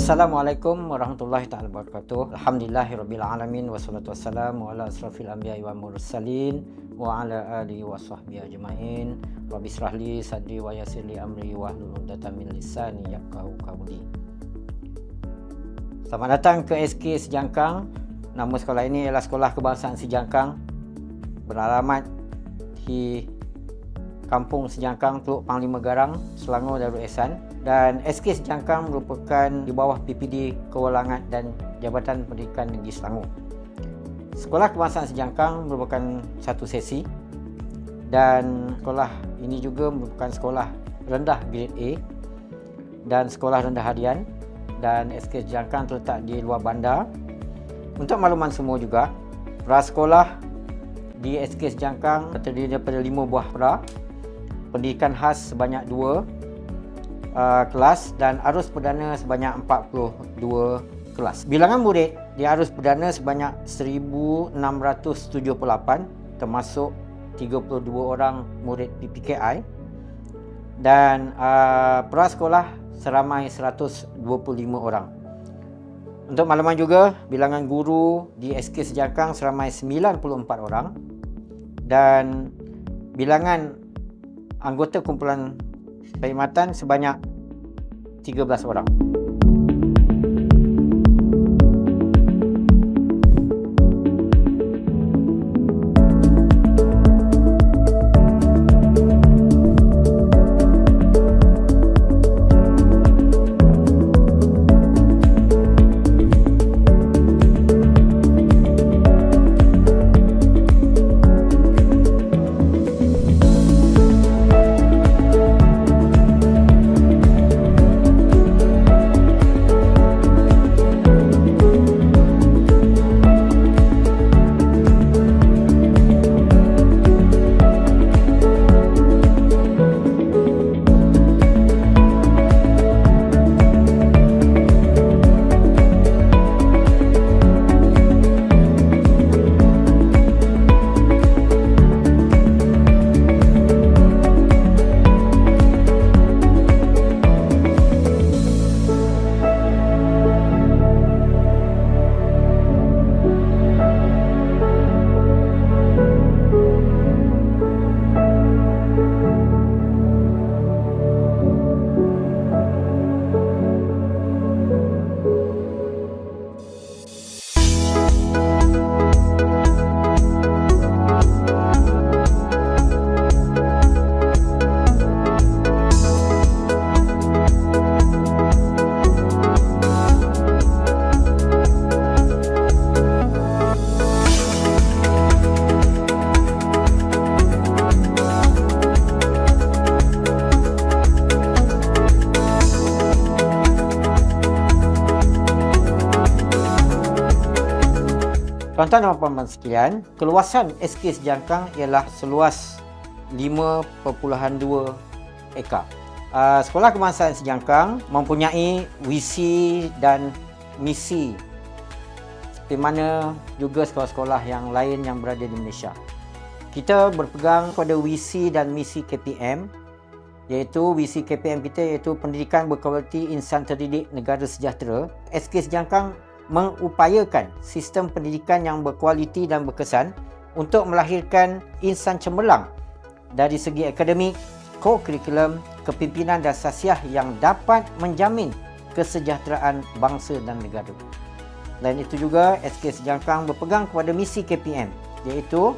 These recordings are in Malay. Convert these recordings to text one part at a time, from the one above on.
Assalamualaikum warahmatullahi taala wabarakatuh. Alhamdulillahirabbil alamin wassalatu wassalamu ala asrafil anbiya'i wal mursalin wa ala alihi wa sahbihi ajmain. Rabbi shrahli sadri wa yassir li amri wahlul 'uqdatam min lisani yafqahu qawli. Selamat datang ke SK Sejangkang. Nama sekolah ini ialah Sekolah Kebangsaan Sejangkang, beralamat di Kampung Sejangkang, Teluk Panglima Garang, Selangor, Darul Ehsan. Dan SK Sejangkang merupakan di bawah PPD Kewalangan dan Jabatan Pendidikan Negeri Selangor. Sekolah Kebangsaan Sejangkang merupakan satu sesi, dan sekolah ini juga merupakan sekolah rendah grade A dan sekolah rendah harian, dan SK Sejangkang terletak di luar bandar. Untuk makluman semua juga, prasekolah di SK Sejangkang terdiri daripada 5 buah pra, pendidikan khas sebanyak 2 kelas dan arus perdana sebanyak 42 kelas. Bilangan murid di arus perdana sebanyak 1678, termasuk 32 orang murid PPKI, dan prasekolah seramai 125 orang. Untuk makluman juga, bilangan guru di SK Sejangkang seramai 94 orang, dan bilangan anggota kumpulan perkhidmatan sebanyak 13 orang. Tuan-tuan dan puan-puan sekalian, keluasan SK Sejangkang ialah seluas 5.2 ekar. Sekolah Kebangsaan Sejangkang mempunyai visi dan misi seperti mana juga sekolah-sekolah yang lain yang berada di Malaysia. Kita berpegang pada visi dan misi KPM, iaitu visi KPM kita iaitu pendidikan berkualiti, insan terdidik, negara sejahtera. SK Sejangkang mengupayakan sistem pendidikan yang berkualiti dan berkesan untuk melahirkan insan cemerlang dari segi akademik, co-curriculum, kepimpinan dan sasiah yang dapat menjamin kesejahteraan bangsa dan negara. Selain itu juga, SK Sejangkang berpegang kepada misi KPM, iaitu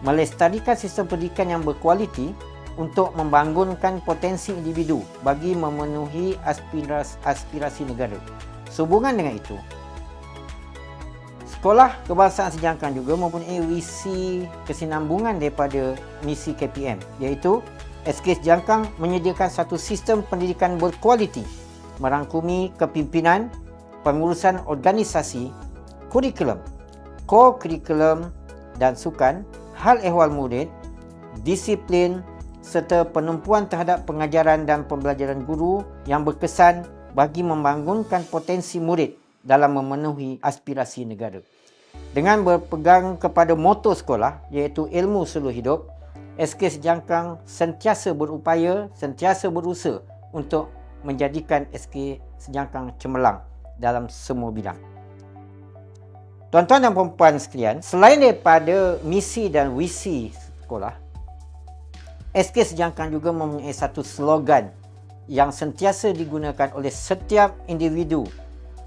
melestarikan sistem pendidikan yang berkualiti untuk membangunkan potensi individu bagi memenuhi aspirasi negara. Sehubungan dengan itu, Sekolah Kebangsaan Sejangkang juga mempunyai visi kesinambungan daripada misi KPM, iaitu SK Sejangkang menyediakan satu sistem pendidikan berkualiti, merangkumi kepimpinan, pengurusan organisasi, kurikulum, co-curriculum dan sukan, hal ehwal murid, disiplin serta penumpuan terhadap pengajaran dan pembelajaran guru yang berkesan bagi membangunkan potensi murid dalam memenuhi aspirasi negara. Dengan berpegang kepada moto sekolah iaitu ilmu seluruh hidup, SK Sejangkang sentiasa berupaya, sentiasa berusaha untuk menjadikan SK Sejangkang cemerlang dalam semua bidang. Tuan-tuan dan puan-puan sekalian, selain daripada misi dan visi sekolah, SK Sejangkang juga mempunyai satu slogan yang sentiasa digunakan oleh setiap individu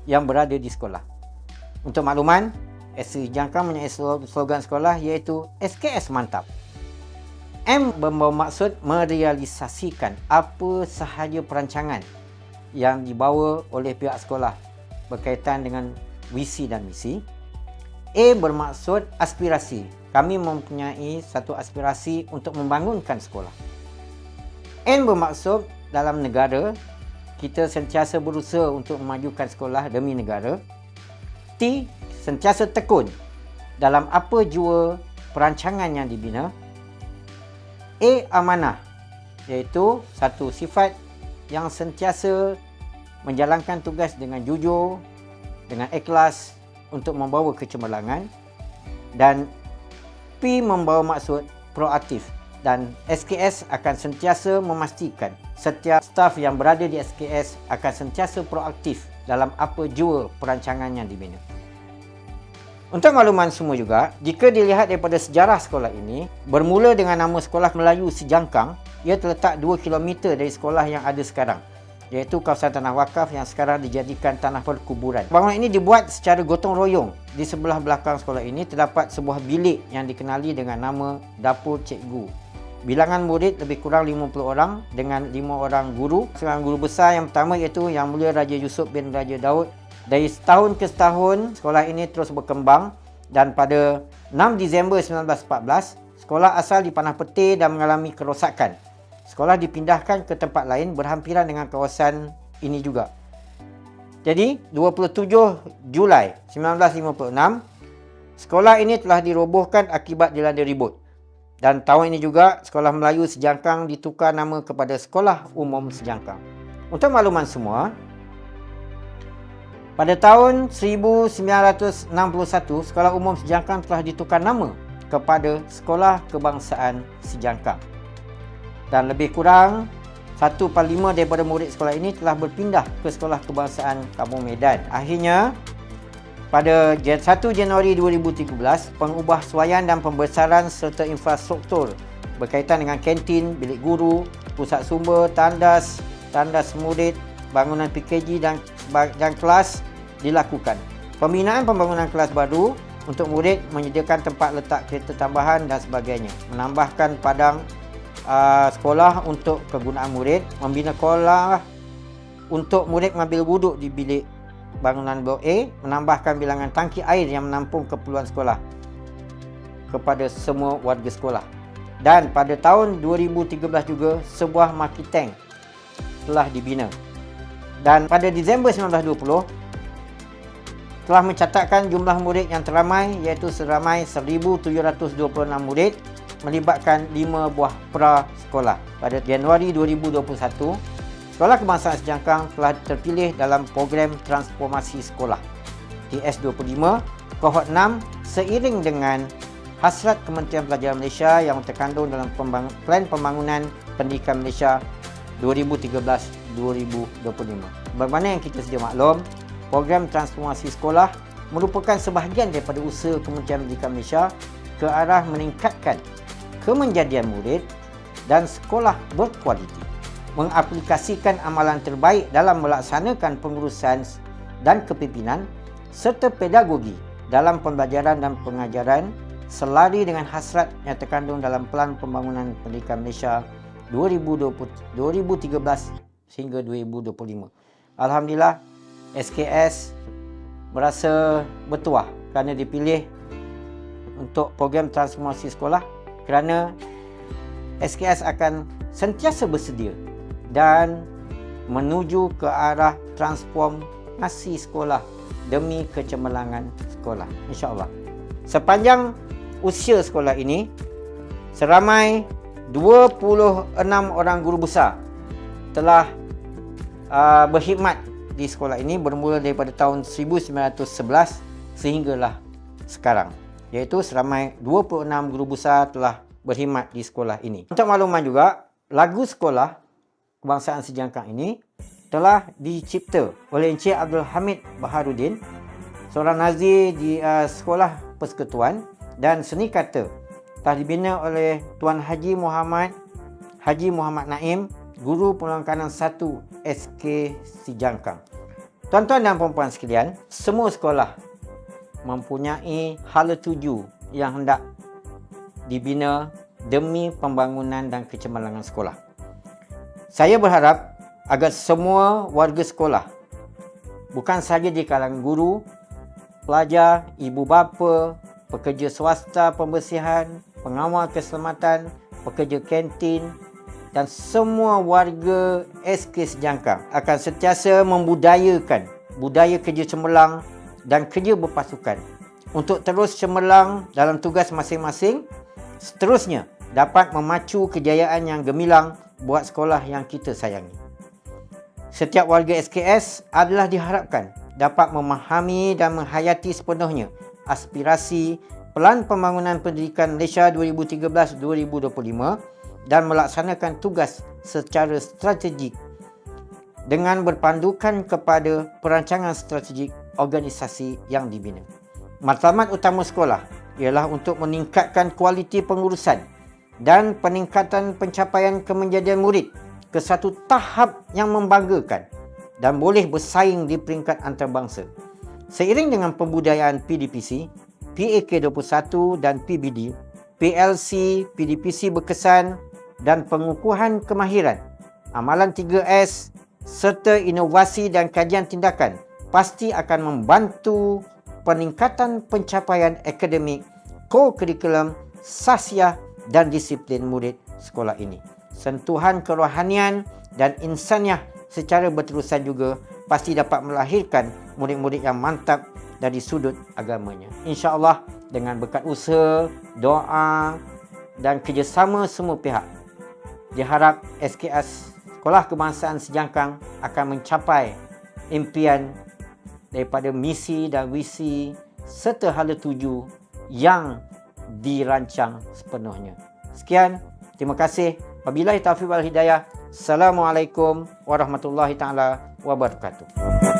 yang berada di sekolah. Untuk makluman, SK Sejangkang mempunyai slogan sekolah iaitu SKS Mantap. M membawa maksud merealisasikan apa sahaja perancangan yang dibawa oleh pihak sekolah berkaitan dengan visi dan misi. A bermaksud aspirasi. Kami mempunyai satu aspirasi untuk membangunkan sekolah. N bermaksud dalam negara, kita sentiasa berusaha untuk memajukan sekolah demi negara. T, sentiasa tekun dalam apa jua perancangan yang dibina. A, amanah, iaitu satu sifat yang sentiasa menjalankan tugas dengan jujur, dengan ikhlas untuk membawa kecemerlangan. Dan P membawa maksud proaktif, dan SKS akan sentiasa memastikan setiap staf yang berada di SKS akan sentiasa proaktif dalam apa jua perancangan yang dibina. Untuk makluman semua juga, jika dilihat daripada sejarah sekolah ini, bermula dengan nama Sekolah Melayu Sejangkang, ia terletak 2 km dari sekolah yang ada sekarang, iaitu kawasan tanah wakaf yang sekarang dijadikan tanah perkuburan. Bangunan ini dibuat secara gotong royong. Di sebelah belakang sekolah ini terdapat sebuah bilik yang dikenali dengan nama Dapur Cikgu. Bilangan murid lebih kurang 50 orang dengan 5 orang guru. Seorang guru besar yang pertama iaitu Yang Mulia Raja Yusuf bin Raja Daud. Dari setahun ke setahun, sekolah ini terus berkembang dan pada 6 Disember 1914, sekolah asal dipanah petir dan mengalami kerosakan. Sekolah dipindahkan ke tempat lain berhampiran dengan kawasan ini juga. Jadi, 27 Julai 1956, sekolah ini telah dirobohkan akibat dilanda ribut. Dan tahun ini juga, Sekolah Melayu Sejangkang ditukar nama kepada Sekolah Umum Sejangkang. Untuk makluman semua, pada tahun 1961, Sekolah Umum Sejangkang telah ditukar nama kepada Sekolah Kebangsaan Sejangkang. Dan lebih kurang 1/5 daripada murid sekolah ini telah berpindah ke Sekolah Kebangsaan Kampung Medan. Akhirnya, pada 1 Januari 2013, pengubahsuaian dan pembesaran serta infrastruktur berkaitan dengan kantin, bilik guru, pusat sumber, tandas murid, bangunan PKG dan kelas dilakukan. Pembinaan pembangunan kelas baru untuk murid, menyediakan tempat letak kereta tambahan dan sebagainya. Menambahkan padang sekolah untuk kegunaan murid, membina sekolah untuk murid mengambil wuduk di bilik bangunan blok A, menambahkan bilangan tangki air yang menampung keperluan sekolah kepada semua warga sekolah. Dan pada tahun 2013 juga, sebuah maki tank telah dibina. Dan pada Disember 1920, telah mencatatkan jumlah murid yang teramai iaitu seramai 1,726 murid melibatkan 5 buah pra-sekolah. Pada Januari 2021, Sekolah Kebangsaan Sejangkang telah terpilih dalam program transformasi sekolah TS25 Kohort 6 seiring dengan hasrat Kementerian Pelajaran Malaysia yang terkandung dalam Plan Pembangunan Pendidikan Malaysia 2013-2025. Bagaimana yang kita sedia maklum, program transformasi sekolah merupakan sebahagian daripada usaha Kementerian Pendidikan Malaysia ke arah meningkatkan kemenjadian murid dan sekolah berkualiti, mengaplikasikan amalan terbaik dalam melaksanakan pengurusan dan kepimpinan serta pedagogi dalam pembelajaran dan pengajaran selari dengan hasrat yang terkandung dalam Pelan Pembangunan Pendidikan Malaysia 2013 hingga 2025. Alhamdulillah, SKS merasa bertuah kerana dipilih untuk program transformasi sekolah, kerana SKS akan sentiasa bersedia dan menuju ke arah transformasi sekolah demi kecemerlangan sekolah, insya-Allah. Sepanjang usia sekolah ini, seramai 26 orang guru besar telah berkhidmat di sekolah ini bermula daripada tahun 1911 sehinggalah sekarang, iaitu seramai 26 guru besar telah berkhidmat di sekolah ini. Untuk makluman juga, lagu sekolah Kebangsaan Sejangkang ini telah dicipta oleh Encik Abdul Hamid Baharudin, seorang nazir di Sekolah Persekutuan, dan seni kata telah dibina oleh Tuan Haji Muhammad Naim, Guru Pengulangan 1 SK Sijangkang. Tuan-tuan dan puan-puan sekalian, semua sekolah mempunyai hala tuju yang hendak dibina demi pembangunan dan kecemerlangan sekolah. Saya berharap agar semua warga sekolah, bukan sahaja di kalangan guru, pelajar, ibu bapa, pekerja swasta pembersihan, pengawal keselamatan, pekerja kantin dan semua warga SK Sejangkang akan sentiasa membudayakan budaya kerja cemerlang dan kerja berpasukan untuk terus cemerlang dalam tugas masing-masing, seterusnya dapat memacu kejayaan yang gemilang buat sekolah yang kita sayangi. Setiap warga SKS adalah diharapkan dapat memahami dan menghayati sepenuhnya aspirasi Pelan Pembangunan Pendidikan Malaysia 2013-2025 dan melaksanakan tugas secara strategik dengan berpandukan kepada perancangan strategik organisasi yang dibina. Matlamat utama sekolah ialah untuk meningkatkan kualiti pengurusan dan peningkatan pencapaian kemenjadian murid ke satu tahap yang membanggakan dan boleh bersaing di peringkat antarabangsa. Seiring dengan pembudayaan PDPC, PAK21 dan PBD, PLC, PDPC berkesan dan pengukuhan kemahiran, amalan 3S serta inovasi dan kajian tindakan pasti akan membantu peningkatan pencapaian akademik, co-curriculum, sasiah dan disiplin murid sekolah ini. Sentuhan kerohanian dan insaniah secara berterusan juga pasti dapat melahirkan murid-murid yang mantap dari sudut agamanya. InsyaAllah dengan berkat usaha, doa dan kerjasama semua pihak, diharap SKS Sekolah Kebangsaan Sejangkang akan mencapai impian daripada misi dan visi serta hala tuju yang dirancang sepenuhnya. Sekian, terima kasih. Wabillahi taufiq wal hidayah. Assalamualaikum warahmatullahi taala wabarakatuh.